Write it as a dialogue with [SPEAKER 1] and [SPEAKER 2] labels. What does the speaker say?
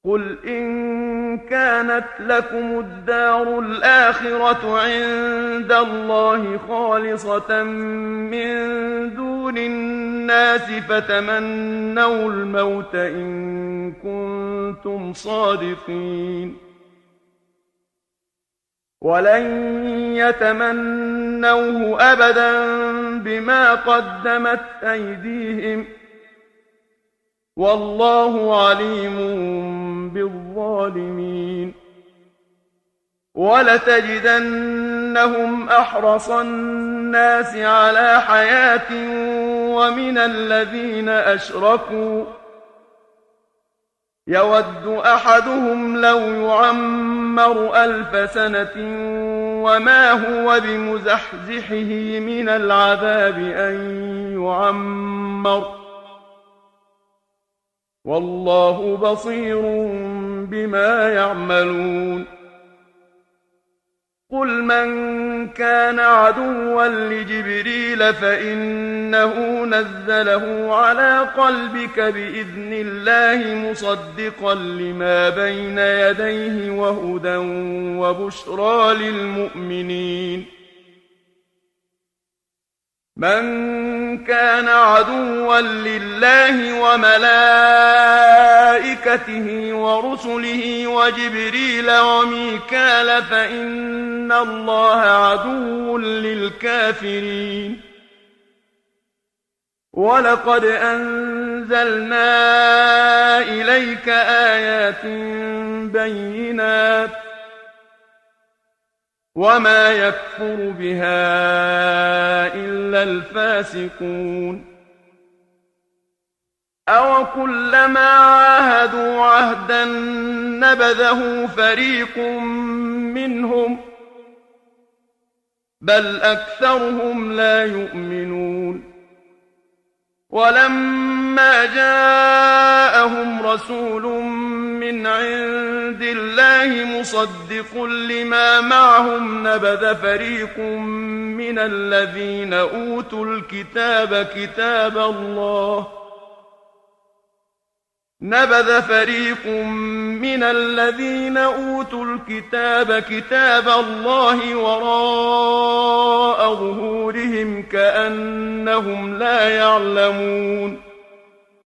[SPEAKER 1] قل إن كانت لكم الدار الآخرة عند الله خالصة من دون الناس فتمنوا الموت إن كنتم صادقين ولن يتمنوه أبدا بما قدمت أيديهم والله عليم بالظالمين ولتجدنهم أحرص الناس على حياة ومن الذين أشركوا يود أحدهم لو يعمر 1000 سنة وما هو بمزحزحه من العذاب أن يعمر والله بصير بما يعملون قل من كان عدوا لجبريل فإنه نزله على قلبك بإذن الله مصدقا لما بين يديه وهدى وبشرى للمؤمنين من كان عدوا لله وملائكته ورسله وجبريل وميكال فإن الله عدو للكافرين ولقد أنزلنا إليك آيات بينات وما يكفر بها إلا الفاسقون أو كلما عاهدوا عهدا نبذه فريق منهم بل أكثرهم لا يؤمنون ولما جاءهم رسول من عند الله مصدق لما معهم نبذ فريق من الذين أوتوا الكتاب كتاب الله وراء ظهورهم كأنهم لا يعلمون